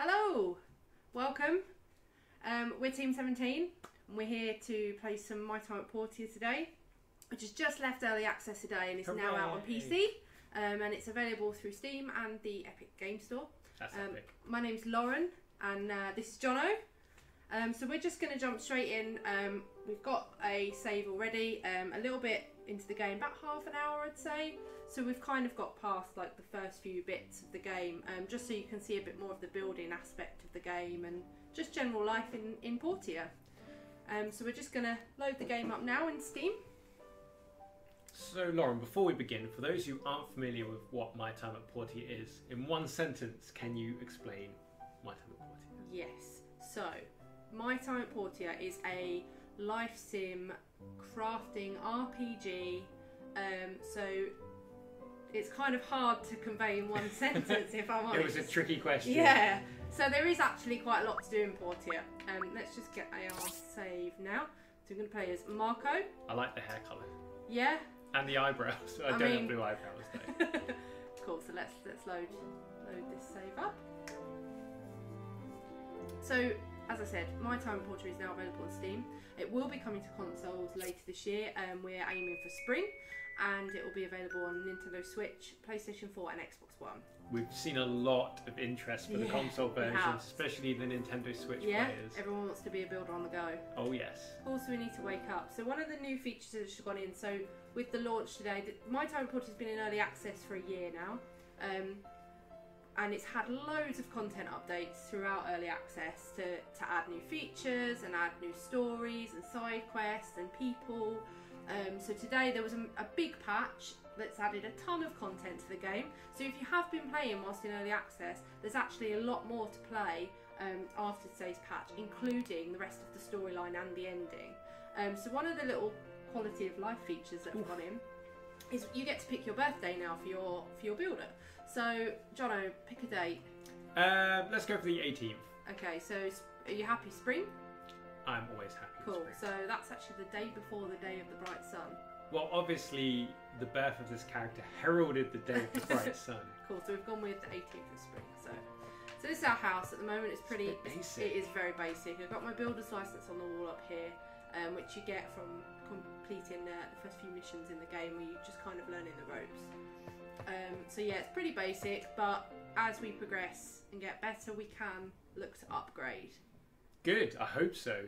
Hello, welcome. We're Team 17 and we're here to play some My Time at Portia today, which has just left early access today and is now out on PC, and it's available through Steam and the Epic Game Store. That's epic. My name's Lauren and this is Jono. So we're just going to jump straight in. We've got a save already, a little bit into the game, about half an hour I'd say. So we've kind of got past like the first few bits of the game, just so you can see a bit more of the building aspect of the game and just general life in Portia. So we're just going to load the game up now in Steam. So Lauren, before we begin, for those who aren't familiar with what My Time at Portia is, in one sentence, can you explain My Time at Portia? Yes. So, My Time at Portia is a life sim crafting RPG. So it's kind of hard to convey in one sentence, if I'm honest. It was a tricky question. Yeah. So there is actually quite a lot to do in Portia. Let's just get our save now. So we're going to play as Marco. I like the hair colour. Yeah. And the eyebrows. I don't have blue eyebrows though. Cool. So let's load this save up. So, as I said, My Time at Portia is now available on Steam. It will be coming to consoles later this year, and we're aiming for spring. And it will be available on Nintendo Switch, PlayStation 4 and Xbox One. We've seen a lot of interest for the console version, especially the Nintendo Switch players. Everyone wants to be a builder on the go. Oh yes. Also, we need to wake up. So one of the new features that has gone in, so with the launch today, My Time at Portia has been in early access for a year now. And it's had loads of content updates throughout early access to add new features and add new stories and side quests and people. So today there was a big patch that's added a ton of content to the game. So if you have been playing whilst in early access, there's actually a lot more to play after today's patch, including the rest of the storyline and the ending. So one of the little quality of life features that have gone in is you get to pick your birthday now for your builder. So Jono, pick a date. Let's go for the 18th. Okay, so are you happy spring? I'm always happy. Cool. So that's actually the day before the day of the bright sun. Well, obviously, the birth of this character heralded the day of the bright sun. Cool. So we've gone with the 18th of spring. So this is our house at the moment. It's pretty basic. It is very basic. I've got my builder's license on the wall up here, which you get from completing the first few missions in the game, where you're just kind of learning the ropes. So yeah, it's pretty basic, but as we progress and get better, we can look to upgrade. Good, I hope so.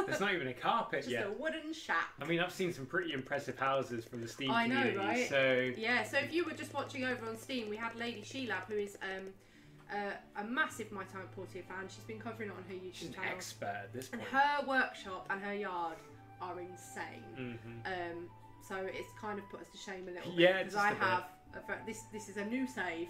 There's not even a carpet yet. Just a wooden shack. I mean, I've seen some pretty impressive houses from the Steam community. I know, right? So yeah, so if you were just watching over on Steam, we had Lady Shelab, who is a massive My Time at Portia fan. She's been covering it on her YouTube she's channel. She's an expert at this point. And her workshop and her yard are insane. So it's kind of put us to shame a little bit. Yeah, because I have this is a new save.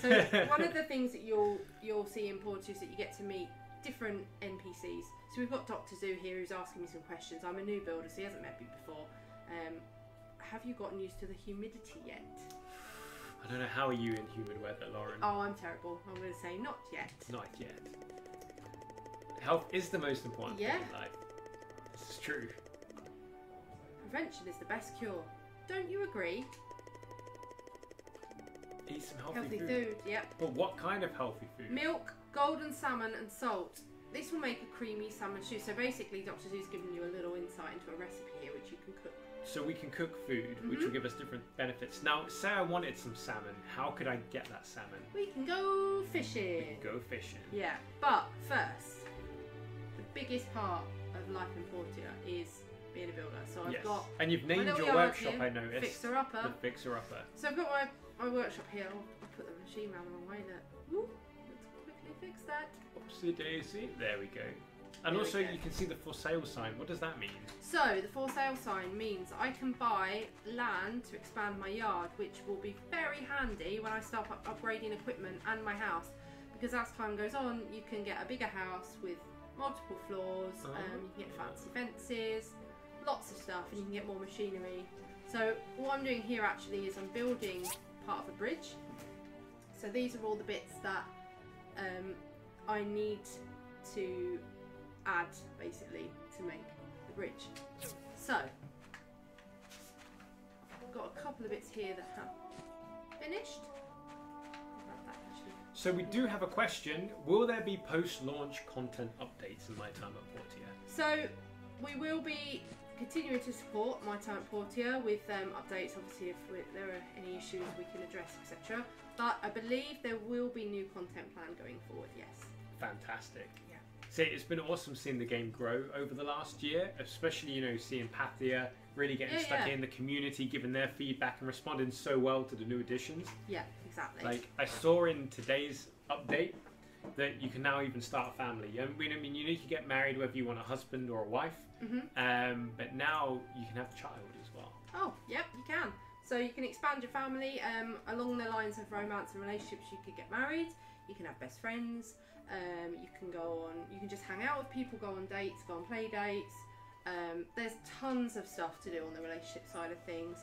So one of the things that you'll see in Portia is that you get to meet different NPCs. So we've got Dr. Zoo here who's asking me some questions. I'm a new builder, so he hasn't met me before. Have you gotten used to the humidity yet? I don't know, how are you in humid weather, Lauren? Oh, I'm terrible. I'm going to say not yet. Not yet. Health is the most important thing in life. This is true. Prevention is the best cure. Don't you agree? Eat some healthy food. Yep. But what kind of healthy food? Milk, golden salmon and salt. This will make a creamy salmon stew. So basically Dr. Zoo's giving you a little insight into a recipe here which you can cook. So we can cook food which will give us different benefits. Now, say I wanted some salmon. How could I get that salmon? We can go fishing. We can go fishing. Yeah, but first, the biggest part of life in Portia is being a builder. So I've got... And you've named your workshop, I noticed. Fixer-upper. The Fixer-upper. So I've got my workshop here. I'll put the machine around the wrong way. Look. Let's quickly fix that. Oopsie daisy. There we go. And there also you can see the for sale sign. What does that mean? So the for sale sign means I can buy land to expand my yard, which will be very handy when I start upgrading equipment and my house. Because as time goes on, you can get a bigger house with multiple floors. You can get fancy fences, lots of stuff, and you can get more machinery. So what I'm doing here actually is I'm building part of a bridge. So these are all the bits that I need to add basically to make the bridge. So I've got a couple of bits here that have finished. So we do have a question. Will there be post-launch content updates in My Time at Portia? So we will be continuing to support My Time at Portia with updates. Obviously, if there are any issues we can address, etc. But I believe there will be new content plan going forward. Yes. Fantastic. Yeah. See, it's been awesome seeing the game grow over the last year, especially, you know, seeing Pathia really getting stuck in, the community giving their feedback and responding so well to the new additions. Yeah, exactly. Like, I saw in today's update that you can now even start a family. I mean, you need to get married whether you want a husband or a wife, but now you can have a child as well. Oh, yep, you can. So you can expand your family along the lines of romance and relationships. You could get married, you can have best friends, you can go on, you can just hang out with people, go on dates, go on play dates. There's tons of stuff to do on the relationship side of things.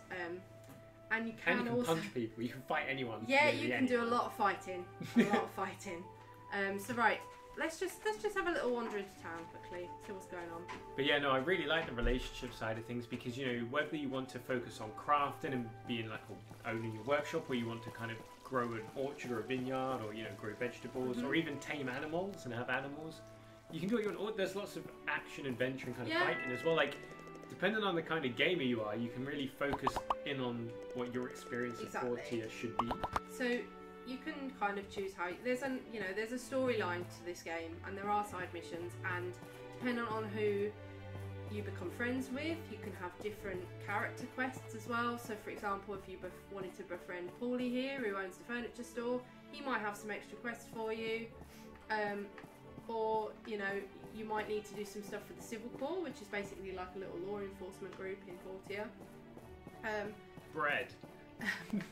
And you can also punch people, you can fight anyone. Yeah, you can do a lot of fighting. So right, let's just have a little wander into town quickly, see what's going on. But yeah, no, I really like the relationship side of things because, you know, whether you want to focus on crafting and being like owning your workshop, or you want to kind of grow an orchard or a vineyard, or, you know, grow vegetables, or even tame animals and have animals, you can do what you want. There's lots of action, adventure, and kind of fighting as well. Like, depending on the kind of gamer you are, you can really focus in on what your experience of Portia should be. So you can kind of choose how there's a storyline to this game, and there are side missions, and depending on who you become friends with, you can have different character quests as well. So for example, if you wanted to befriend Paulie here, who owns the furniture store, he might have some extra quests for you. Or, you know, you might need to do some stuff for the Civil Corps, which is basically like a little law enforcement group in Portia. Bread.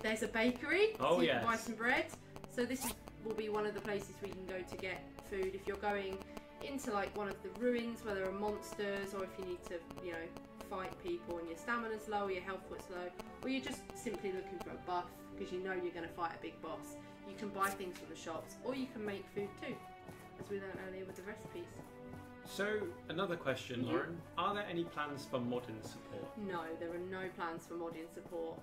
There's a bakery, so you can buy some bread. So this will be one of the places we can go to get food if you're going into like one of the ruins where there are monsters, or if you need to, you know, fight people and your stamina's low or your health point's low, or you're just simply looking for a buff because you know you're going to fight a big boss. You can buy things from the shops, or you can make food too, as we learned earlier with the recipes. So, another question, Lauren. Are there any plans for modern support? No, there are no plans for modern support.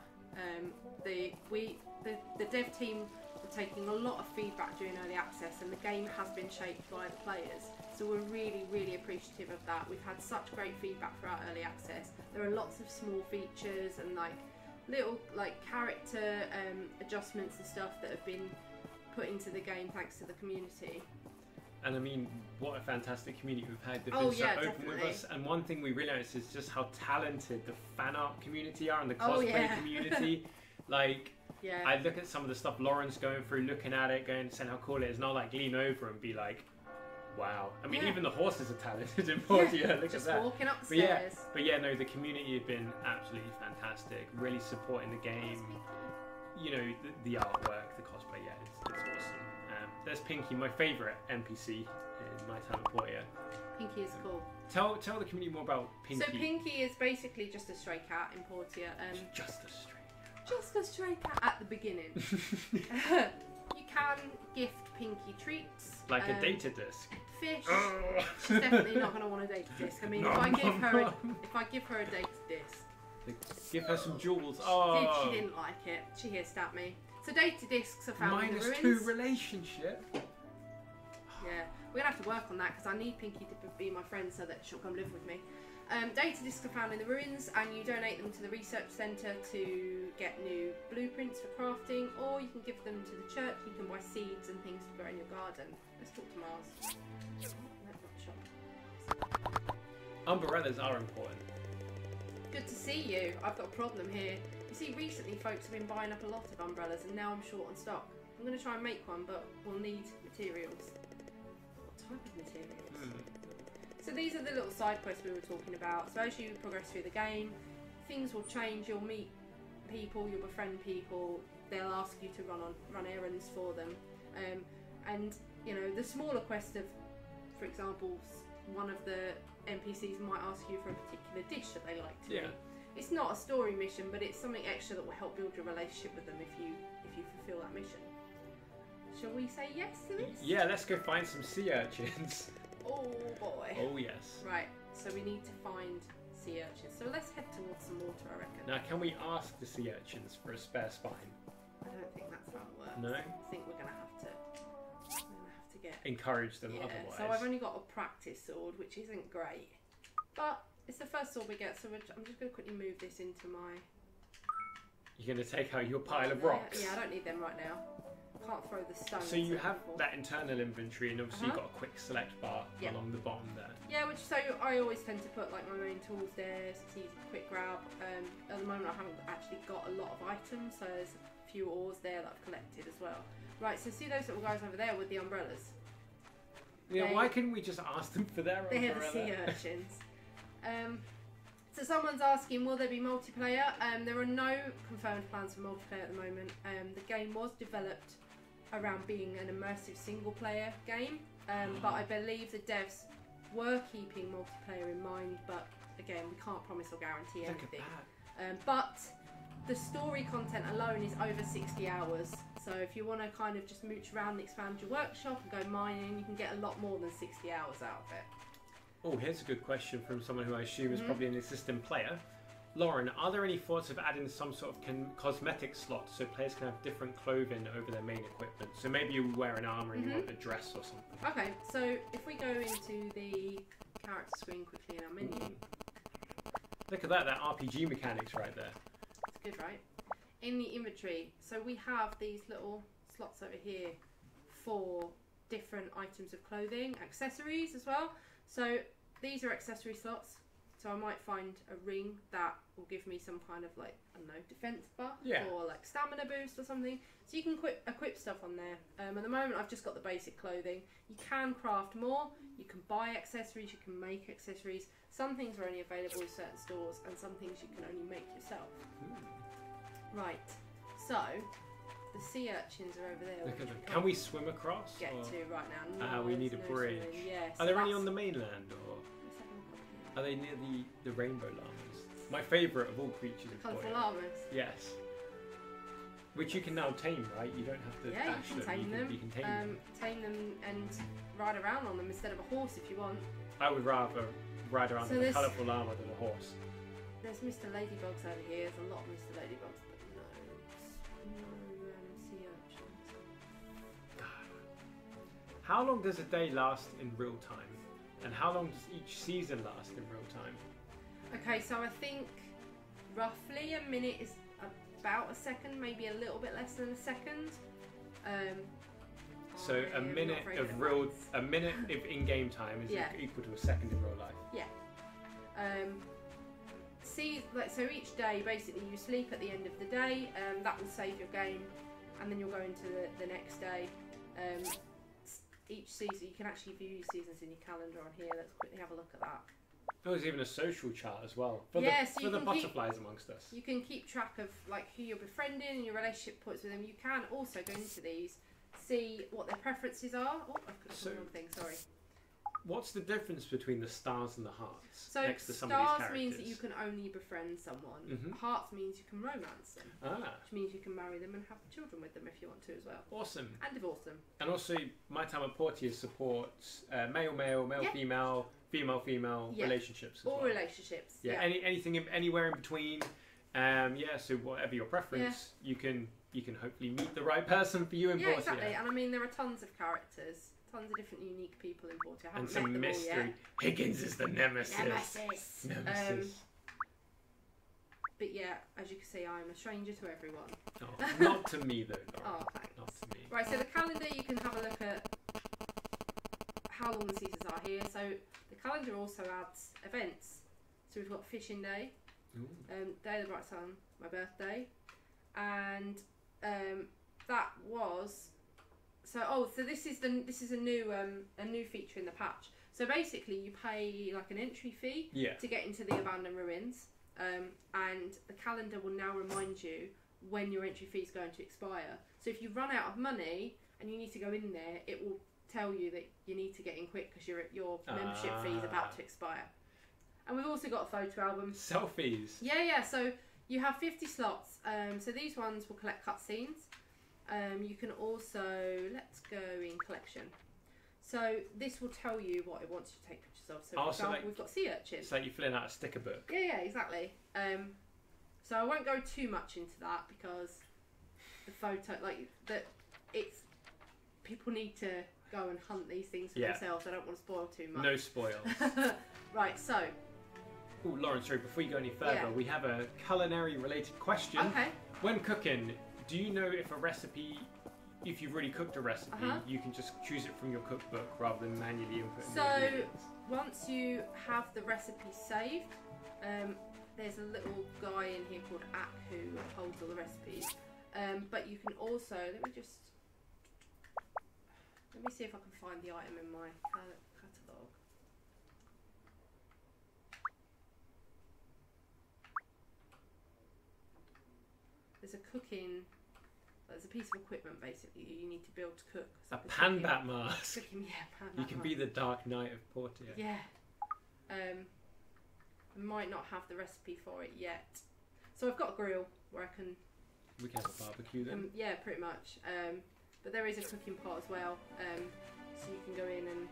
The dev team were taking a lot of feedback during early access, and the game has been shaped by the players. So we're really, really appreciative of that. We've had such great feedback throughout early access. There are lots of small features and like little like character adjustments and stuff that have been put into the game thanks to the community. And I mean, what a fantastic community we've had. They've been so open with us. And one thing we realised is just how talented the fan art community are and the cosplay community. Like, I look at some of the stuff Lauren's going through, looking at it, saying how cool it is, and I'll like lean over and be like, wow. I mean, even the horses are talented in Portia. Look just at that. Walking up the stairs. But yeah, no, the community have been absolutely fantastic. Really supporting the game. You know, the artwork, the cosplay, it's awesome. There's Pinky, my favourite NPC in My Time at Portia. Pinky is cool. Tell the community more about Pinky. So Pinky is basically just a stray cat in Portia. Just a stray cat. Just a stray cat at the beginning. You can gift Pinky treats. Like a data disc. Fish. She's definitely not going to want a data disc. I mean, if I give her a data disc. Give her some jewels. Oh. She didn't like it. She here stabbed me. So data discs are found in the ruins. -2 relationship. Yeah, we're gonna have to work on that because I need Pinky to be my friend so that she'll come live with me. Data discs are found in the ruins, and you donate them to the research centre to get new blueprints for crafting, or you can give them to the church. You can buy seeds and things to grow in your garden. Let's talk to Mars. Umbrellas are important. Good to see you. I've got a problem here. You see, recently folks have been buying up a lot of umbrellas, and now I'm short on stock. I'm going to try and make one, but we'll need materials. What type of materials? So these are the little side quests we were talking about. So as you progress through the game, things will change. You'll meet people, you'll befriend people. They'll ask you to run errands for them. And you know, the smaller quest of, for example, one of the NPCs might ask you for a particular dish that they like to eat. It's not a story mission, but it's something extra that will help build your relationship with them if you fulfill that mission. Shall we say yes to this? Yeah, let's go find some sea urchins. Oh boy. Oh yes. Right, so we need to find sea urchins. So let's head towards some water, I reckon. Now, can we ask the sea urchins for a spare spine? I don't think that's how it works. No? I think we're going to have to get encourage them otherwise. So I've only got a practice sword, which isn't great, but it's the first sword we get. So I'm just going to quickly move this into my. You're going to take out your pile of rocks. Yeah, I don't need them right now. Can't throw the stones. So you have that internal inventory, and obviously you've got a quick select bar along the bottom there. Yeah, so I always tend to put like my main tools there, so it's easy, quick grab. At the moment I haven't actually got a lot of items, so there's a few ores there that I've collected as well. Right, so see those little guys over there with the umbrellas? Yeah, why couldn't we just ask them for their umbrella? They're the sea urchins. So someone's asking, will there be multiplayer? There are no confirmed plans for multiplayer at the moment. The game was developed around being an immersive single player game, but I believe the devs were keeping multiplayer in mind, but again we can't promise or guarantee anything. But the story content alone is over 60 hours, so if you want to kind of just mooch around and expand your workshop and go mining, you can get a lot more than 60 hours out of it. Oh, here's a good question from someone who I assume is probably an existing player. Lauren, are there any thoughts of adding some sort of cosmetic slots so players can have different clothing over their main equipment? So maybe you wear an armour and you want a dress or something. Okay, so if we go into the character screen quickly in our menu. Look at that RPG mechanics right there. It's good, right? In the inventory, so we have these little slots over here for different items of clothing, accessories as well. So these are accessory slots. So I might find a ring that will give me some kind of like, I don't know, defense buff or like stamina boost or something. So you can equip stuff on there. At the moment I've just got the basic clothing. You can craft more, you can buy accessories, you can make accessories. Some things are only available in certain stores and some things you can only make yourself. Right, so the sea urchins are over there. Look at them. Can we swim across? Get to right now. No, we need a bridge. Yeah, are there any on the mainland or? Are they near the rainbow llamas? My favourite of all creatures. Colourful llamas? Yes. Which you can now tame, right? You don't have to dash them. You can tame them. Tame them and ride around on them instead of a horse if you want. I would rather ride around on a colourful llama than a horse. There's Mr. Ladybugs over here. There's a lot of Mr. Ladybugs, but no sea urchins. How long does a day last in real time? And how long does each season last in real time? Okay, so I think roughly a minute is about a second, maybe a little bit less than a second. So a minute of in-game time is equal to a second in real life. Yeah. So each day, basically, you sleep at the end of the day. That will save your game, and then you'll go into the next day. Each season, you can actually view your seasons in your calendar on here. Let's quickly have a look at that. Oh, there's even a social chart as well for the butterflies amongst us. You can keep track of like who you're befriending and your relationship points with them. You can also go into these, see what their preferences are. Oh, I've clicked on the wrong thing. Sorry. What's the difference between the stars and the hearts so next to some of these characters? Stars means that you can only befriend someone. Hearts means you can romance them. Which means you can marry them and have children with them if you want to as well. Awesome. And divorce them. And also, My Time at Portia supports male-male, male-female, female-female relationships as well. All relationships. Yeah. Anything anywhere in between. So whatever your preference, you can hopefully meet the right person for you in Portia. Yeah, exactly. And I mean, there are tons of characters. Tons of different unique people in Portia. I haven't and some met them mystery. all yet. Higgins is the nemesis. But yeah, as you can see, I'm a stranger to everyone. Oh, not to me though, Lauren. Oh, thanks. Not to me. Right, so the calendar, you can have a look at how long the seasons are here. So the calendar also adds events. So we've got Fishing Day, Day of the Bright Sun, my birthday, and that was. So this is a new feature in the patch. So basically, you pay like an entry fee to get into the abandoned ruins, and the calendar will now remind you when your entry fee is going to expire. So if you run out of money and you need to go in there, it will tell you that you need to get in quick because your membership fee is about to expire. And we've also got a photo album. Selfies. Yeah. So you have 50 slots. So these ones will collect cutscenes. You can also, let's go in collection. So this will tell you what it wants you to take pictures of. So for example, we've got sea urchins. It's like you're filling out a sticker book. Yeah, exactly. So I won't go too much into that because the photo, people need to go and hunt these things for Yeah. themselves. I don't want to spoil too much. No spoils. Right, so. Oh, Lauren, sorry, before you go any further, Yeah. we have a culinary related question. Okay. When cooking, do you know if a recipe, if you've already cooked a recipe, you can just choose it from your cookbook rather than manually inputting the ingredients? Once you have the recipe saved, there's a little guy in here called Ak who holds all the recipes. But you can also, let me see if I can find the item in my catalogue. There's a piece of equipment basically you need to build to cook. A panbat mask. Panbat You can be the Dark Knight of Portia. Yeah. I might not have the recipe for it yet. So I've got a grill where I can... We can have a barbecue then. Yeah, pretty much. But there is a cooking pot as well. So you can go in and...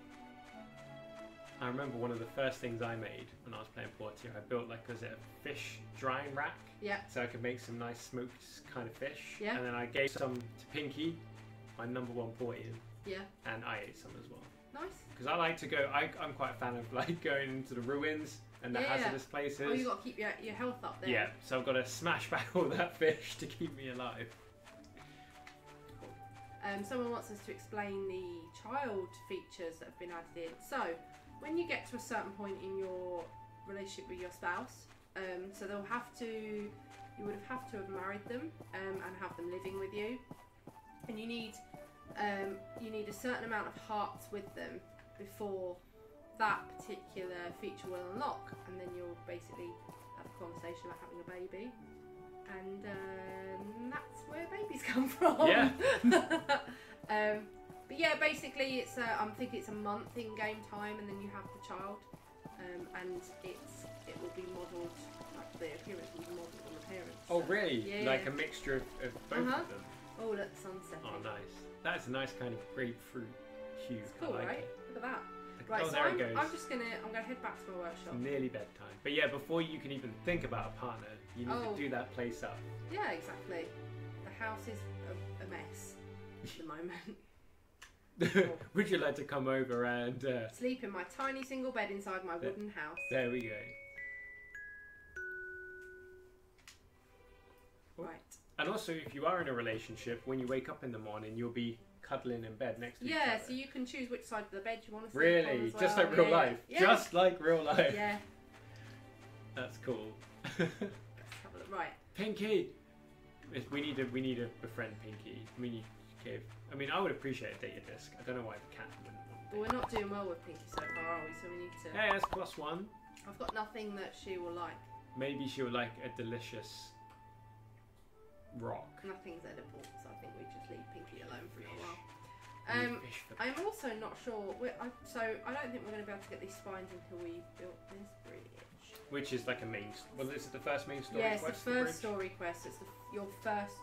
I remember one of the first things I made when I was playing Portia, I built like, was it a fish drying rack? Yeah. So I could make some nice smoked kind of fish. Yeah. And then I gave some to Pinky, my #1 Portian. Yeah. And I ate some as well. Nice. Because I like to go, I'm quite a fan of like going into the ruins and the hazardous places. Oh, you've got to keep your health up there. Yeah, so I've got to smash back all that fish to keep me alive. Someone wants us to explain the child features that have been added in. So, when you get to a certain point in your relationship with your spouse, so you would have to have married them and have them living with you, and you need a certain amount of hearts with them before that particular feature will unlock, and then you'll basically have a conversation about having a baby, and that's where babies come from. Yeah. But yeah, basically I think it's a month in game time, and then you have the child, and it will be modelled, like the appearance will be modelled on the parents. Oh really? Yeah. Like a mixture of both of them? Oh look, sunset. Oh nice. That's a nice kind of grapefruit hue. It's cool, I like right? it. Look at that. Right, oh, so there it goes. I'm gonna head back to my workshop. It's nearly bedtime. But yeah, before you can even think about a partner, you need to do that place up. Yeah, exactly. The house is a mess at the moment. Would you like to come over and sleep in my tiny single bed inside my wooden house? There we go. Right. And also, if you are in a relationship, when you wake up in the morning, you'll be cuddling in bed next to each other. Yeah, so you can choose which side of the bed you want to sleep on Really? as well. Just like real life? Yeah. Just like real life? Yeah. That's cool. Let's have a look. Right. Pinky! We need to befriend Pinky. I would appreciate a data disc. I don't know why the cat wouldn't want But we're not doing well with Pinky so far, are we? So we need to... Hey, that's +1. I've got nothing that she will like. Maybe she'll like a delicious rock. Nothing's edible, so I think we just leave Pinky alone for a little while. I'm also not sure. So I don't think we're going to be able to get these spines until we built this bridge. Which is like a main... Well, is it the first main story quest? quest? Yes, the first story quest. It's your first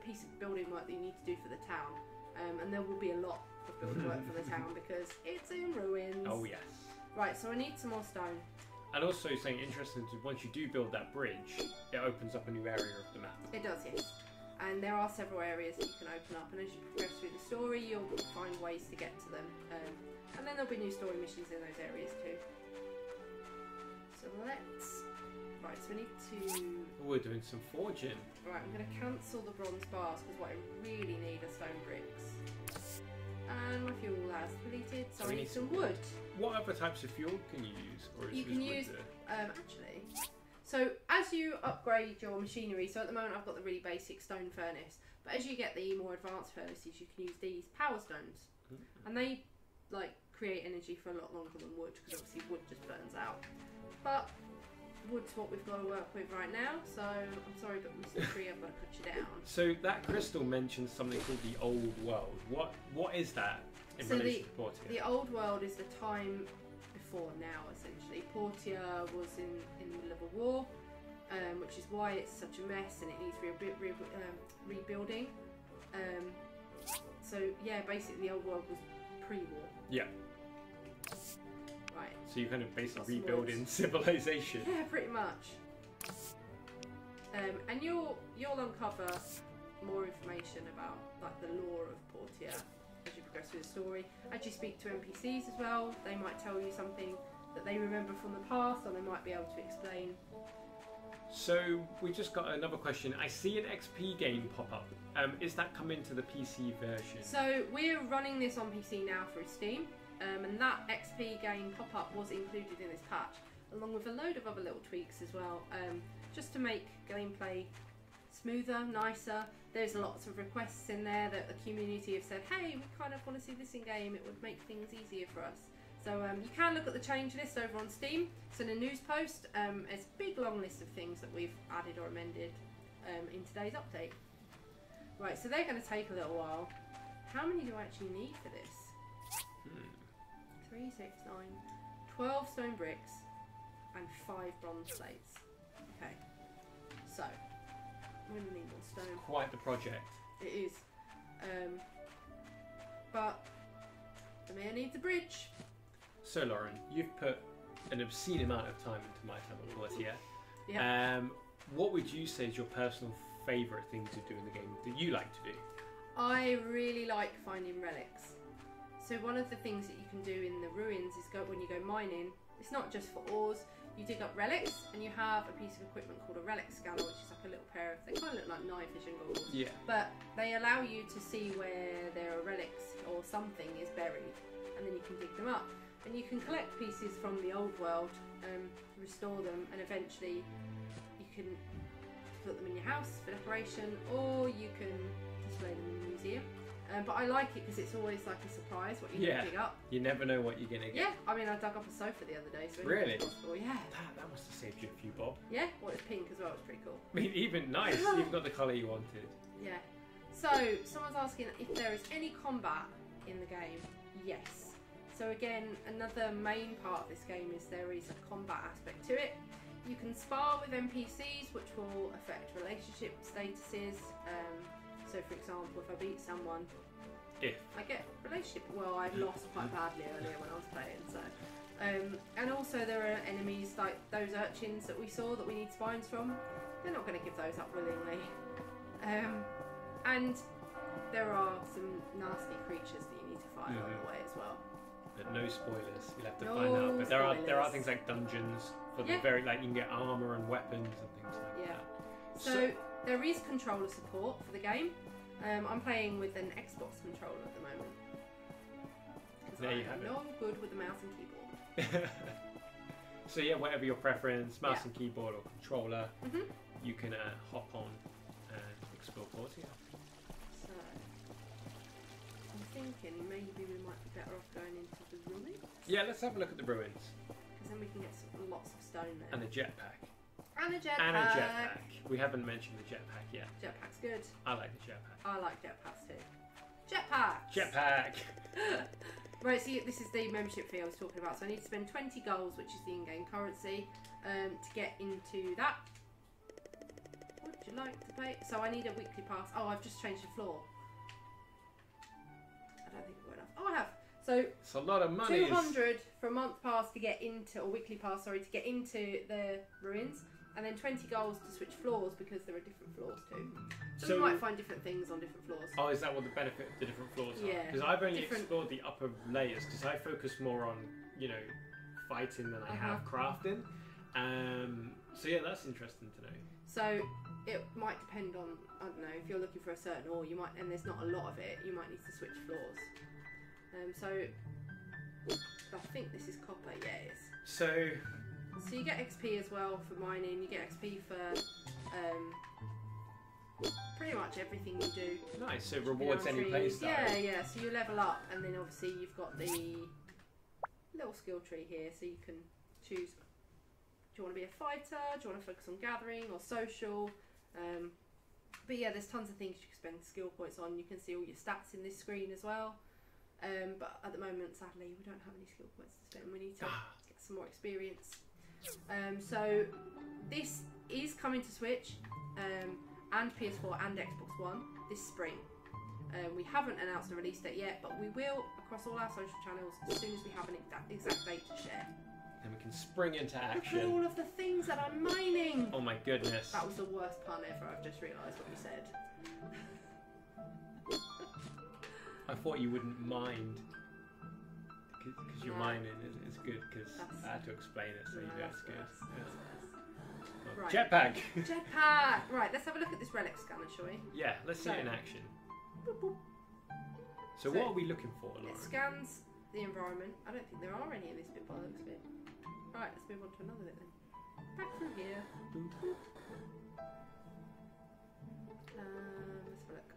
piece of building work that you need to do for the town. And there will be a lot of building work for the town because it's in ruins. Oh, yes. Right, so I need some more stone. And also something interesting is once you do build that bridge, it opens up a new area of the map. It does, yes. And there are several areas that you can open up, and as you progress through the story, you'll find ways to get to them. And then there'll be new story missions in those areas too. So right, so we need to... Oh, we're doing some forging. Right, I'm going to cancel the bronze bars, because what I really need are stone bricks. And my fuel has deleted, so I need some wood. What other types of fuel can you use? Or is You can use, actually, so as you upgrade your machinery, so at the moment I've got the really basic stone furnace, but as you get the more advanced furnaces, you can use these power stones, and they like create energy for a lot longer than wood, because obviously wood just burns out. But wood's what we've got to work with right now, so I'm sorry, but Mr. Tree, I've got to cut you down. So that crystal mentions something called the Old World. What is that in relation to Portia? The Old World is the time before now, essentially. Portia was in the middle of a war, which is why it's such a mess and it needs rebuilding. So yeah, basically the Old World was pre-war. Yeah. Right. So you're kind of basically rebuilding civilization. Yeah, pretty much. And you'll uncover more information about like the lore of Portia as you progress through the story. As you speak to NPCs as well, they might tell you something that they remember from the past, or they might be able to explain. So we just got another question. I see an XP game pop up. Is that coming to the PC version? So we're running this on PC now through Steam, and that XP game pop up was included in this patch, along with a load of other little tweaks as well, just to make gameplay smoother, nicer. There's lots of requests in there that the community have said, hey, we kind of want to see this in game, it would make things easier for us. So you can look at the change list over on Steam. It's in a news post. It's a big long list of things that we've added or amended in today's update. Right, so they're going to take a little while. How many do I actually need for this? 3, 6, 9, 12 stone bricks and 5 bronze plates. Okay, so I'm going to need more stone. Quite the project. It is. But the mayor needs a bridge. So Lauren, you've put an obscene amount of time into My Time at Portia. Yeah. What would you say is your personal favourite thing to do in the game that you like to do? I really like finding relics. So one of the things that you can do in the ruins is when you go mining, it's not just for ores, you dig up relics and you have a piece of equipment called a relic scanner, which is like a little pair of, they kind of look like night vision goggles. Yeah. But they allow you to see where there are relics or something is buried, and then you can dig them up. And you can collect pieces from the old world, restore them, and eventually you can put them in your house for decoration, or you can display them in the museum. But I like it because it's always like a surprise what you're going to dig up. You never know what you're going to get. Yeah, I mean, I dug up a sofa the other day. So really? Yeah. That must have saved you a few bob. Yeah, well, it's pink as well. It's pretty cool. I mean, even nice. You've got the colour you wanted. Yeah. So, someone's asking if there is any combat in the game. Yes. So again, another main part of this game is there is a combat aspect to it. You can spar with NPCs, which will affect relationship statuses. So for example, if I beat someone, I get relationship. Well, I lost quite badly earlier when I was playing. So, and also there are enemies like those urchins that we saw that we need spines from. They're not going to give those up willingly. And there are some nasty creatures that you need to fight along the way as well. But no spoilers. You'll have to find out. But there are things like dungeons for the very you can get armor and weapons and things like that. So there is controller support for the game. I'm playing with an Xbox controller at the moment. There you have it. No good with the mouse and keyboard. So yeah, whatever your preference, mouse and keyboard or controller, you can hop on and explore Portia. So I'm thinking maybe we might be better off going into the ruins. Yeah, let's have a look at the ruins. Because then we can get lots of stone there. And a jetpack. And a jetpack. And a jetpack. We haven't mentioned the jetpack yet. Jetpack's good. I like the jetpack. I like jetpacks too. Jetpacks! Jetpack! Right, so this is the membership fee I was talking about. So I need to spend 20 golds, which is the in-game currency, to get into that. Would you like to pay? So I need a weekly pass. Oh, I've just changed the floor. I don't think I've got enough. Oh, I have. So it's a lot of money. 200 for a month pass to get into, or weekly pass, sorry, to get into the ruins. And then 20 golds to switch floors because there are different floors too. So we might find different things on different floors. Oh, is that what the benefit of the different floors are? Yeah. Because I've only explored the upper layers because I focus more on, fighting than I have crafting. So yeah, that's interesting to know. So it might depend on, I don't know, if you're looking for a certain ore, you might, and there's not a lot of it, you might need to switch floors. So I think this is copper, yeah it is. So you get XP as well for mining, you get XP for pretty much everything you do. Nice, so it rewards any playstyle. Yeah, so you level up and then obviously you've got the little skill tree here so you can choose, do you want to be a fighter, do you want to focus on gathering or social, but yeah, there's tons of things you can spend skill points on. You can see all your stats in this screen as well, but at the moment sadly we don't have any skill points to spend, we need to get some more experience. So this is coming to Switch and PS4 and Xbox One this spring. We haven't announced a release date yet, but we will across all our social channels as soon as we have an exact date to share. And we can spring into action. Look at all of the things that I'm mining! Oh my goodness. That was the worst pun ever, I've just realised what you said. I thought you wouldn't mind. Because your mind is good, because I had to explain it, so you know it's good. Right. Jetpack! Jetpack! Right, let's have a look at this relic scanner, shall we? Yeah, let's see it in action. Boop, boop. So what are we looking for, Lauren? It scans the environment. I don't think there are any in this bit by the looks of it. Right, let's move on to another bit then. Back through here. Boop. Let's have a look.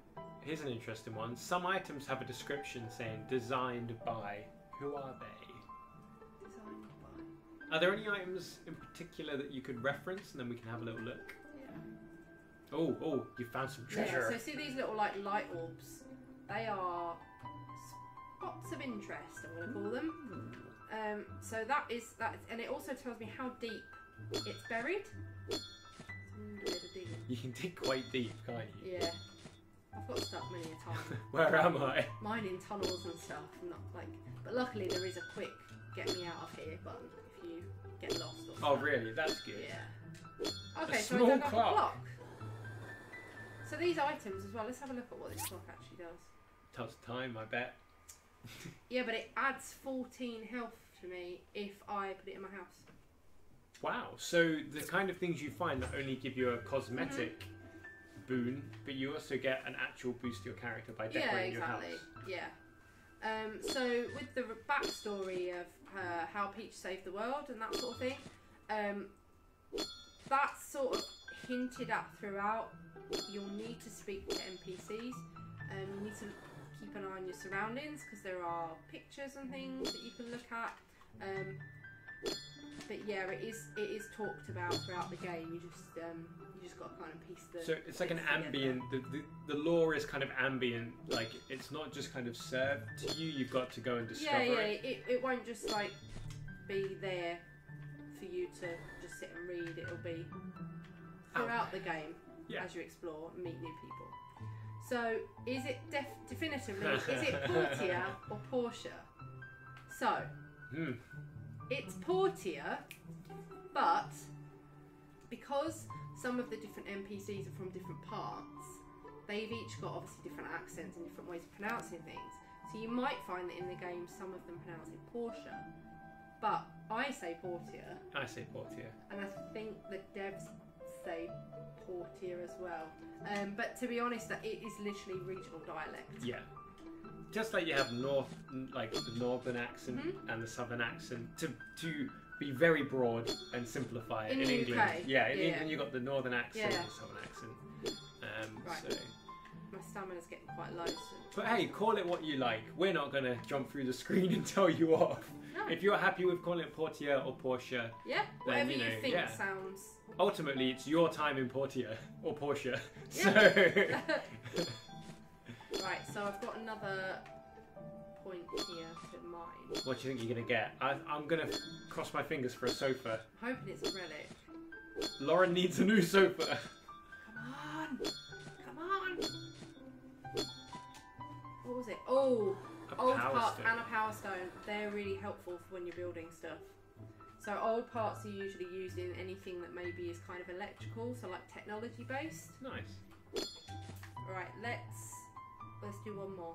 Here's an interesting one. Some items have a description saying designed by. Who are they? Designed by. Are there any items in particular that you could reference, and then we can have a little look? Yeah. Oh, you found some treasure. Yeah, so see these little like light orbs? They are spots of interest, I'm going to call them. So that is, and it also tells me how deep it's buried. You can dig quite deep, can't you? Yeah. I've got stuck many a time. Where am I? Mining tunnels and stuff. Not like, but luckily there is a quick get me out of here button if you get lost or something. Oh really? That's good. Yeah. Okay, A so small I dug up a clock. clock. So these items as well. Let's have a look at what this clock actually does. Tells time, I bet. Yeah, but it adds 14 health to me if I put it in my house. Wow. So the kind of things you find that only give you a cosmetic boon, but you also get an actual boost to your character by decorating your house. Yeah. So with the backstory of how Peach saved the world and that sort of thing, that's sort of hinted at throughout. You'll need to speak to NPCs. You need to keep an eye on your surroundings because there are pictures and things that you can look at. But yeah, it is talked about throughout the game. You just got to kind of piece the. So it's like an ambient. The lore is kind of ambient. Like it's not just kind of served to you. You've got to go and discover it. It won't just like be there for you to just sit and read. It'll be throughout the game as you explore and meet new people. So is it definitively? Is it Portia or Portia? So. It's Portia, but because some of the different NPCs are from different parts, they've each got obviously different accents and different ways of pronouncing things. So you might find that in the game some of them pronounce it Portia, but I say Portia. I say Portia. And I think the devs say Portia as well. But to be honest, that it is literally regional dialect. Yeah. Just like you have like the northern accent and the southern accent, to be very broad and simplify it. In England, UK. In England you got the northern accent and the southern accent. Right. So. My stamina's getting quite low. So but hey, call it what you like. We're not going to jump through the screen and tell you off. No. If you're happy with calling it Portia or Portia, whatever then, you think sounds. Ultimately, it's your time in Portia or Portia. Yeah. So. Right, so I've got another point here to mine. What do you think you're going to get? I'm going to cross my fingers for a sofa. I'm hoping it's a relic. Lauren needs a new sofa. Come on! What was it? Oh, old parts and a power stone. They're really helpful for when you're building stuff. So old parts are usually used in anything that maybe is kind of electrical, so like technology based. Nice. Right, let's do one more.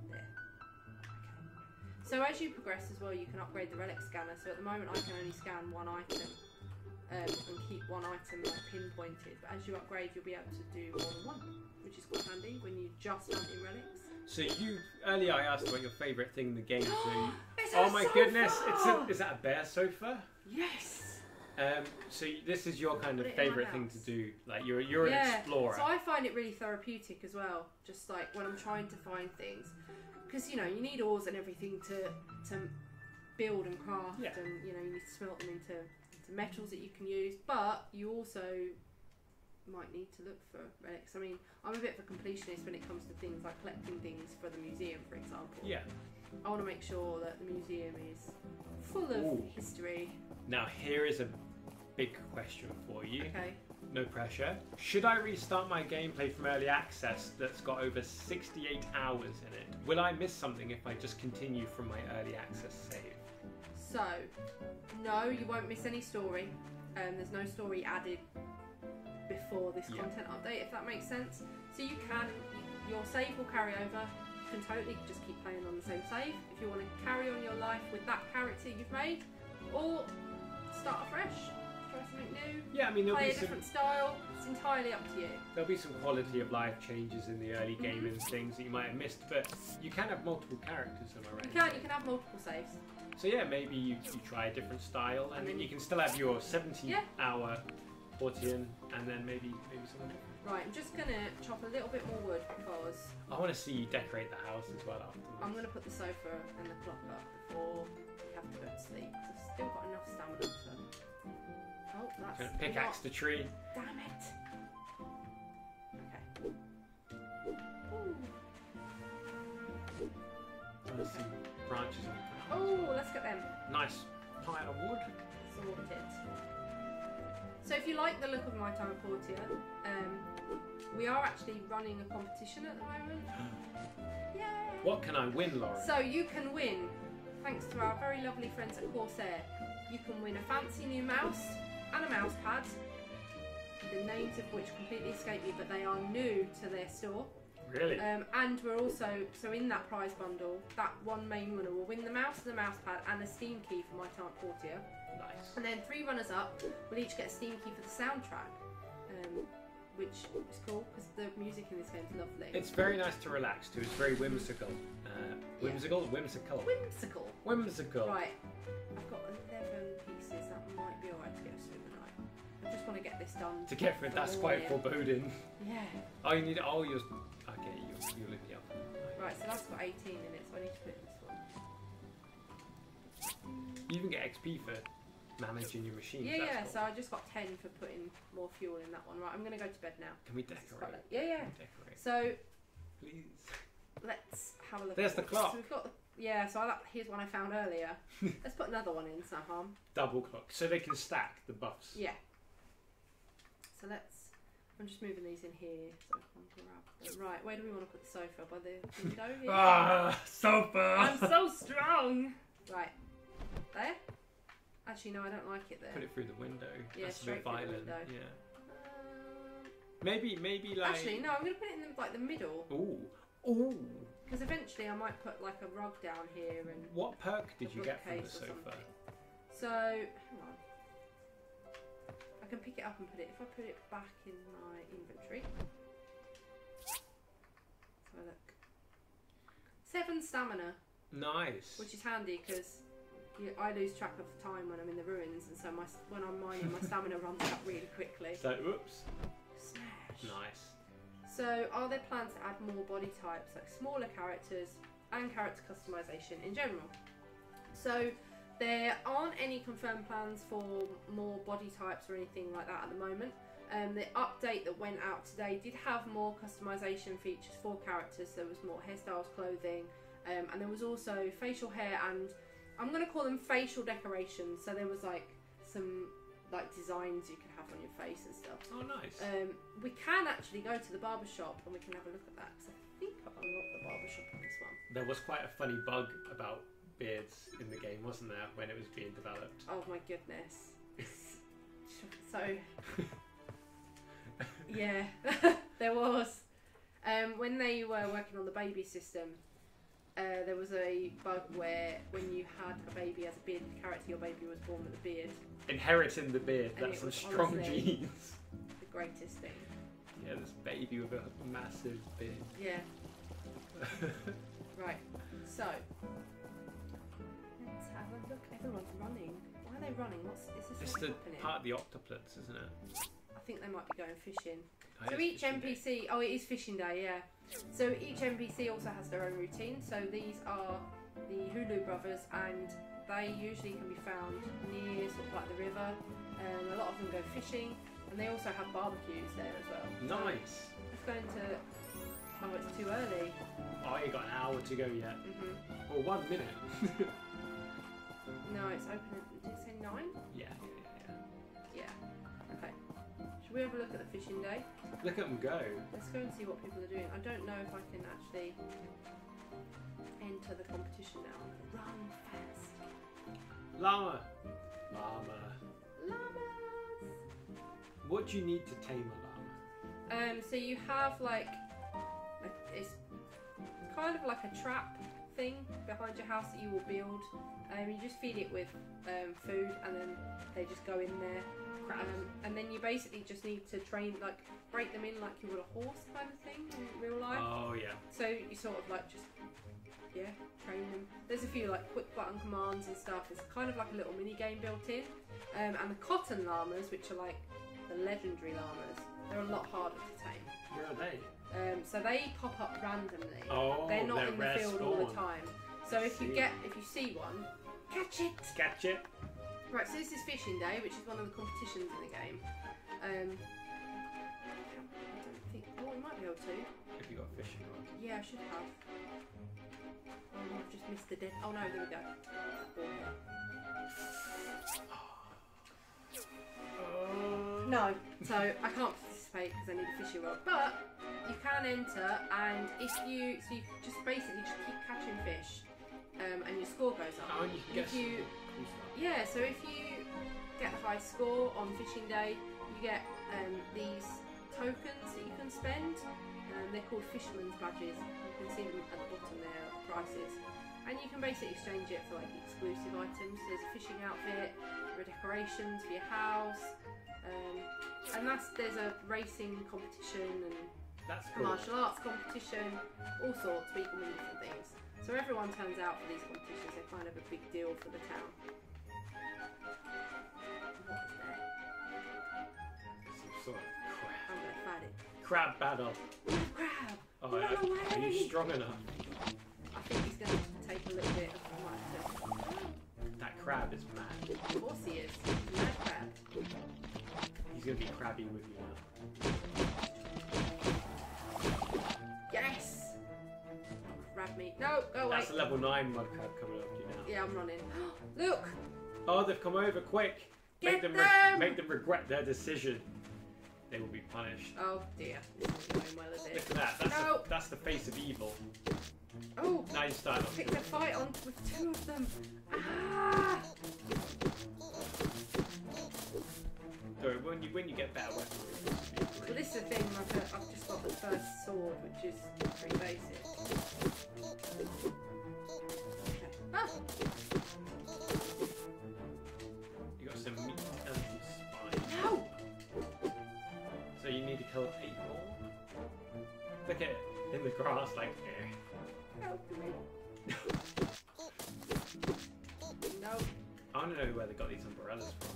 There. Okay. So as you progress as well, you can upgrade the relic scanner. So at the moment, I can only scan one item and keep one item like pinpointed. But as you upgrade, you'll be able to do more than one, which is quite handy when you just hunt in relics. So earlier I asked about your favourite thing in the game. So oh my sofa! goodness, is that a bear sofa? Yes. So this is your kind of favourite thing to do. Like you're an explorer. So I find it really therapeutic as well. Just like when I'm trying to find things, because you need ores and everything to build and craft, and you need to smelt them into metals that you can use. But you also might need to look for relics. I mean, I'm a bit of a completionist when it comes to things like collecting things for the museum, for example. Yeah. I want to make sure that the museum is full of history. Now here is a big question for you. Okay. No pressure. Should I restart my gameplay from early access that's got over 68 hours in it? Will I miss something if I just continue from my early access save? So, no, you won't miss any story. There's no story added before this content update, if that makes sense. So you can your save will carry over. You can totally just keep playing on the same save if you want to carry on your life with that character you've made, or start afresh, try something new. Yeah, I mean, there'll play be a different style. It's entirely up to you. There'll be some quality of life changes in the early game and things that you might have missed, but you can have multiple characters, am I right? You can have multiple saves. So yeah, maybe you try a different style, and then you can still have your 70-hour Portian, and then maybe something different. Right, I'm just going to chop a little bit more wood because I want to see you decorate the house as well afterwards. I'm going to put the sofa and the clock up before we have to go to sleep. I've still got enough stamina for... Oh, that's... Gonna pickaxe the tree. Damn it! Okay. Ooh. There's some branches on the ground. Oh, let's get them. Nice pile of wood. Sorted. So if you like the look of My Time at Portia, we are actually running a competition at the moment. Yay! What can I win, Lauren? So you can win, thanks to our very lovely friends at Corsair, you can win a fancy new mouse and a mouse pad, the names of which completely escape me, but they are new to their store. Really? And we're also, so in that prize bundle, that one main winner will win the mouse and the mouse pad and a Steam key for My Time at Portia. Nice. And then 3 runners up will each get a Steam key for the soundtrack, which is cool because the music in this game is lovely. It's very nice to relax to. It's very whimsical. Whimsical? Whimsical. Whimsical. Whimsical. Right. I've got 11 pieces. That might be alright to get us through the night. I just want to get this done. To get through, that's quite foreboding. Yeah. Oh, you need. Oh, you're. Okay, you'll lift me up. Right, so that's got 18 in it, so I need to put in this one. You even get XP for managing your machine. Yeah, so I just got 10 for putting more fuel in that one. Right, I'm going to go to bed now. Can we decorate? Yeah. Can we decorate? So, please. Let's have a look. There's the clock. So we've got here's one I found earlier. Let's put another one in, it's no harm. Double clock, so they can stack the buffs. Yeah. So I'm just moving these in here so I can grab them. Right, where do we want to put the sofa? By the window here? Sofa! I'm so strong! Right. There? Actually, no, I don't like it there. Put it through the window. Yeah, that's straight a bit violent. through the window. Yeah. Maybe like. Actually, no, I'm going to put it in like the middle. Ooh. Because eventually I might put like a rug down here and. What perk did you get from the sofa? So, hang on. I can pick it up and put it. If I put it back in my inventory. So look. 7 stamina. Nice. Which is handy because I lose track of time when I'm in the ruins, and so when I'm mining, my stamina runs out really quickly. So, oops. Smash. Nice. So, are there plans to add more body types, like smaller characters, and character customization in general? So, there aren't any confirmed plans for more body types or anything like that at the moment. The update that went out today did have more customization features for characters. There was more hairstyles, clothing, and there was also facial hair and I'm going to call them facial decorations. So there was like some like designs you could have on your face and stuff. Oh, nice. We can actually go to the barber shop and we can have a look at that because I think I've unlocked the barber shop on this one. There was quite a funny bug about beards in the game, wasn't there, when it was being developed? Oh my goodness. So, yeah, there was. When they were working on the baby system, there was a bug where when you had a baby as a bearded character, your baby was born with a beard. Inheriting the beard, And that's it some was strong honestly genes. The greatest thing. Yeah, this baby with a massive beard. Yeah. Right, so let's have a look. Everyone's running. Why are they running? Is this It's always the happening? part of the octoplets, isn't it? I think they might be going fishing. Oh, So it's each fishing day. NPC, oh it is fishing day, yeah. So each NPC also has their own routine. So these are the Hulu brothers and they usually can be found near sort of like the river. A lot of them go fishing and they also have barbecues there as well. Nice. So let's go into, oh it's too early. Oh, you got an hour to go yet. Or 1 minute. No, it's open, did it say 9? Yeah. Yeah. Okay. Should we have a look at the fishing day? Look at them go. Let's go and see what people are doing. I don't know if I can actually enter the competition now. Run fast. Llama. Llamas! What do you need to tame a llama? So you have like, kind of like a trap thing behind your house that you will build. You just feed it with food, and then they just go in there. And then you basically just need to train, like break them in like you would a horse kind of thing in real life. Oh yeah. So you sort of like just train them. There's a few like quick button commands and stuff. It's kind of like a little mini game built in. And the cotton llamas, which are like the legendary llamas, they're a lot harder to tame. Where are they? So they pop up randomly. Oh, they're not in the field all the time. So if you see one, catch it. Catch it. Right, so this is fishing day, which is one of the competitions in the game. I don't think. Oh, we might be able to. Have you got a fishing rod? Yeah, I should have. Oh, I've just missed the dead. Oh no, there we go. No, so I can't participate because I need a fishing rod. But you can enter, and if you just basically just keep catching fish, and your score goes up. Oh, and you can get yeah, so if you get a high score on fishing day, you get these tokens that you can spend. They're called fisherman's badges. You can see them at the bottom there, prices. And you can basically exchange it for like exclusive items. There's a fishing outfit, there are decorations for your house, and there's a racing competition and martial arts competition, all sorts, but you can win different things. So everyone turns out for these competitions. They're kind of a big deal for the town. What is there? Some sort of crab. I'm going to fight it. Crab battle. Crab! Oh, Run away! are you strong enough? I think he's going to take a little bit of That crab is mad. Of course he is. He's a mad crab. He's going to be crabby with you now. Yes! Crab meat. No, go away. That's a level 9 mud crab coming up to you now. Yeah, I'm running. Look! Oh, they've come over quick. Get them! Make them regret their decision. They will be punished. Oh dear. This isn't going well, is it? Look at that. That's the face of evil. Oh! Now you start off. Picked a fight on with two of them. Ah! So when you get better weaponry. Well, this is the thing. I've just got the first sword, which is pretty basic. Okay. Ah! You got some meat and some spine. No! So you need to kill 8 more. Look at it in the grass, like. Help me. No. I want to know where they got these umbrellas from.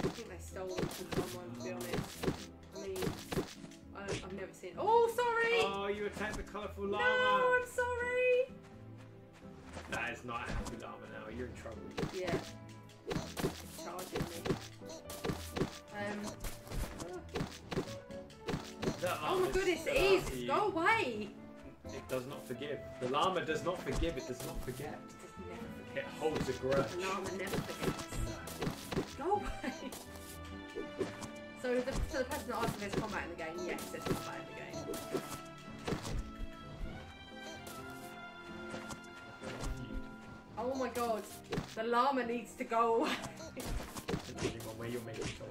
I think they stole them from someone, to be honest. I mean, I've never seen. Oh, sorry! Oh, you attacked the colourful llama! No, I'm sorry! That is not a happy llama now. You're in trouble. Yeah. It's charging me. Oh my goodness, it is! Go away! It does not forgive. The llama does not forgive, it does not forget. It does never forget. It holds a grudge. The llama never forgets. Go away! So the person that asked if there's combat in the game, yes, there's combat in the game. Oh my god, the llama needs to go away. Depending on where you're making sure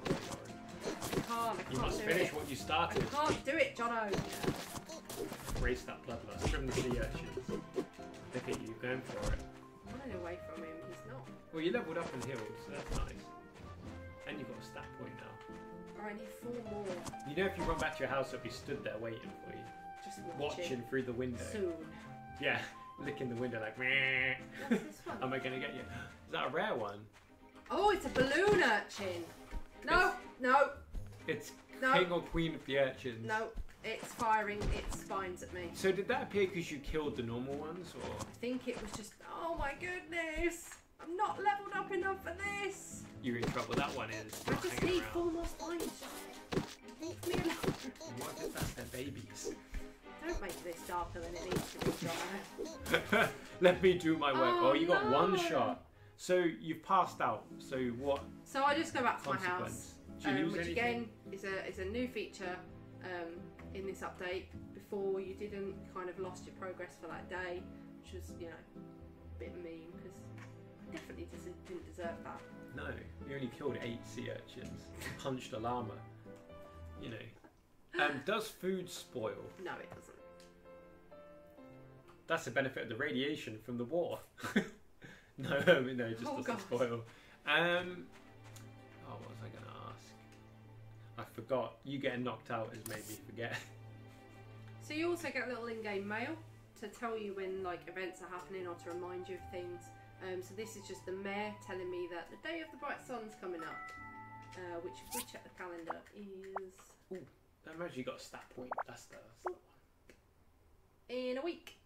I can't you must do finish it. what you started. I can't do it, Jono. Race that bloodlust from the sea urchins. Look at you, going for it. I'm running away from him, he's not. Well, you leveled up in healed, so that's nice. And you've got a stat point now. Alright, I need 4 more. You know if you run back to your house, it'll be stood there waiting for you. Just Watching through the window. Soon. Yeah, licking the window like, meh. What's this one? Am I going to get you? Is that a rare one? Oh, it's a balloon urchin. No, no, It's No. king or queen of the urchins. no. It's firing its spines at me. So did that appear because you killed the normal ones, or? I think it was just, oh my goodness. I'm not leveled up enough for this. You're in trouble. That one is. I not just hanging need around. 4 more spines. Leave me alone. What if that's their babies? Don't make this darker than it needs to be, John. Let me do my work. Oh, you got no. 1 shot. So you've passed out. So what So I just go back to my house, consequence? Do you lose which anything? again is a new feature in this update. Before you didn't kind of lost your progress for that day, which was, you know, a bit mean because I definitely didn't deserve that. No, you only killed 8 sea urchins. Punched a llama. You know. Does food spoil? No, it doesn't. That's the benefit of the radiation from the war. No, it just doesn't spoil. What was I going to ask? I forgot. You getting knocked out has made me forget. So you also get a little in-game mail to tell you when like events are happening or to remind you of things. So this is just the mayor telling me that the day of the bright sun's coming up, which if we check the calendar is... Ooh, that reminds you got a stat point. That's the one. In a week.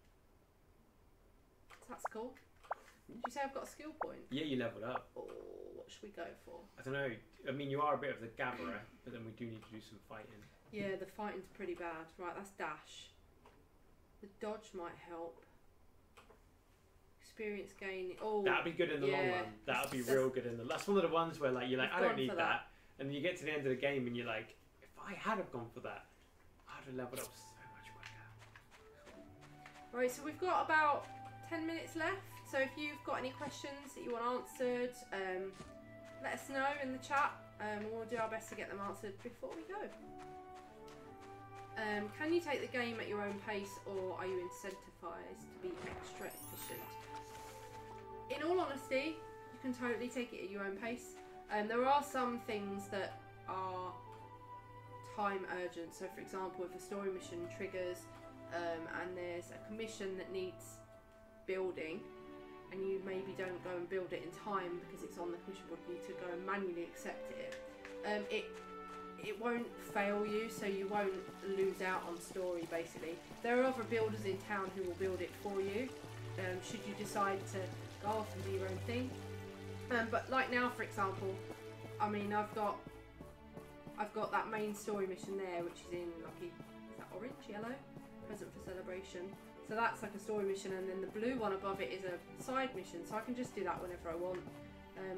So that's cool. Did you say I've got a skill point? Yeah, you leveled up. Oh, what should we go for? I don't know. I mean, you are a bit of the gatherer, but then we do need to do some fighting. Yeah, the fighting's pretty bad. Right, that's dash. The dodge might help. Experience gain. Oh, that'd be good in the long run. That'd be real good in the. That's one of the ones where like you're like, I don't need that, and then you get to the end of the game and you're like, if I had have gone for that, I'd have leveled up so much quicker. Right, so we've got about 10 minutes left. So if you've got any questions that you want answered, let us know in the chat. We'll do our best to get them answered before we go. Can you take the game at your own pace, or are you incentivized to be extra efficient? In all honesty, you can totally take it at your own pace. There are some things that are time urgent. So for example, if a story mission triggers and there's a commission that needs building, and you maybe don't go and build it in time because it's on the commission board, you need to go and manually accept it. It won't fail you, so you won't lose out on story basically. There are other builders in town who will build it for you, should you decide to go off and do your own thing. But like now, for example, I mean, I've got that main story mission there, which is in lucky, is that orange, yellow? Present for celebration. So that's like a story mission, and then the blue one above it is a side mission, so I can just do that whenever I want.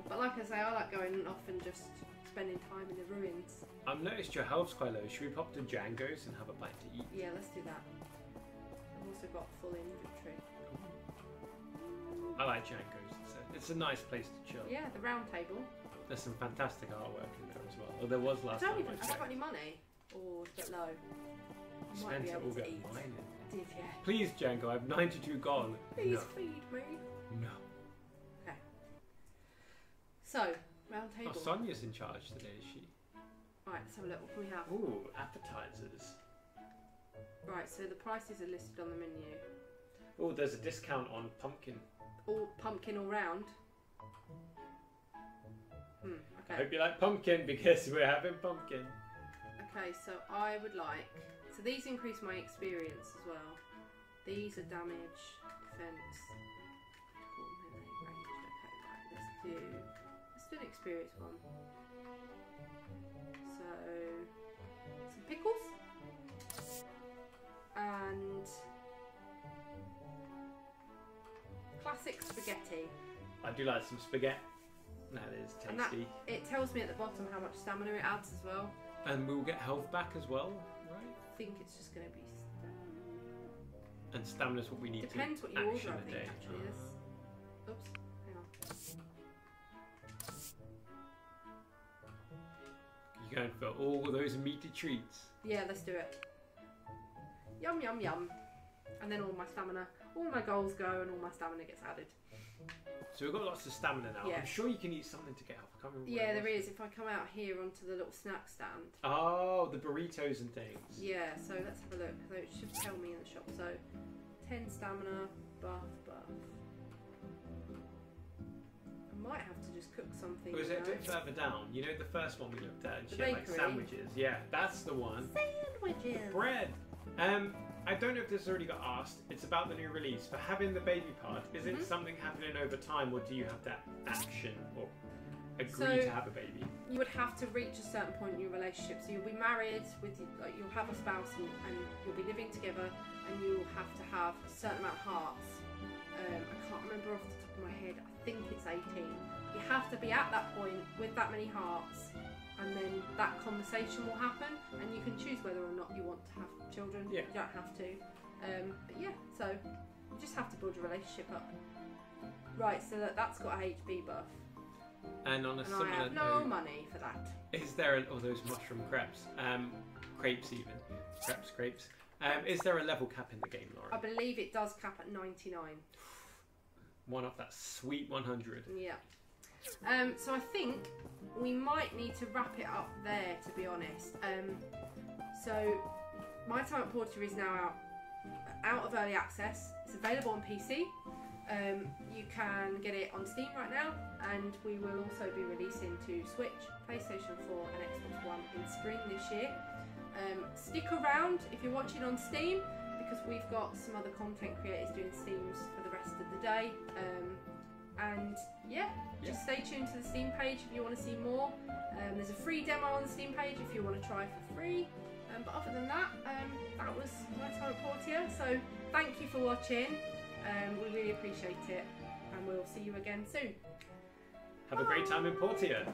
But like I say, I like going off and just spending time in the ruins. I've noticed your health's quite low. Should we pop to Django's and have a bite to eat? Yeah, let's do that. I've also got full inventory. I like Django's. It's a nice place to chill. Yeah, the round table. There's some fantastic artwork in there as well. Oh, there was last time. I haven't got any money. Or it's a bit low. I might be able to eat. I did, yeah. Please, Django, I have 92 gone. Please feed me. No. Okay. So, round table. Oh, Sonia's in charge today, is she? Right, let's have a look. What can we have? Ooh, appetizers. Right, so the prices are listed on the menu. Oh, there's a discount on pumpkin. All pumpkin all round. Okay. I hope you like pumpkin because we're having pumpkin. Okay, so I would like. So these increase my experience as well. These are damage, defense. Cool, melee, ranged. Okay, right. Let's do an experience one. So some pickles and classic spaghetti. I do like some spaghetti. That is tasty. And that, it tells me at the bottom how much stamina it adds as well. And we'll get health back as well, right? I think it's just going to be stamina. And stamina's what we need. Depends to what you order, I think, day. actually. Oops, hang on. You're going for all those meaty treats. Yeah, let's do it. Yum, yum, yum. And then all my stamina, all my goals go and all my stamina gets added. So we've got lots of stamina now. Yeah. I'm sure you can eat something to get health. I can't remember. Yeah, there is. If I come out here onto the little snack stand. Oh, the burritos and things. Yeah, so let's have a look. So it should tell me in the shop. So 10 stamina, buff. I might have to just cook something. Or is it a bit further down? You know the first one we looked at, and The she had like bakery. sandwiches. Yeah, that's the one. Sandwiches. Bread. I don't know if this has already got asked. It's about the new release. For having the baby part, is it something happening over time, or do you have that action or agree to have a baby? You would have to reach a certain point in your relationship. So you'll be married with, like, you'll have a spouse, and you'll be living together, and you'll have to have a certain amount of hearts. I can't remember off the top of my head. I think it's 18. You have to be at that point with that many hearts, and then that conversation will happen, and you can choose whether or not you want to have children. Yeah. You don't have to. But yeah, so you just have to build your relationship up. Right, so that's got a HP buff. And on a And similar I have no note, money for that. is there all those mushroom crepes? Crepes even. Crepes. Is there a level cap in the game, I Lauren? believe it does cap at 99. One off that sweet 100. Yeah. So I think we might need to wrap it up there, to be honest. So My Time at Portia is now out of early access. It's available on PC. You can get it on Steam right now, and we will also be releasing to Switch, PlayStation 4 and Xbox One in spring this year. Stick around if you're watching on Steam, because we've got some other content creators doing Steams for the rest of the day. And yeah, just stay tuned to the Steam page if you want to see more. There's a free demo on the Steam page if you want to try for free. But other than that, that was My Time at Portia. So thank you for watching. We really appreciate it, and we'll see you again soon. Have a great time in Portia.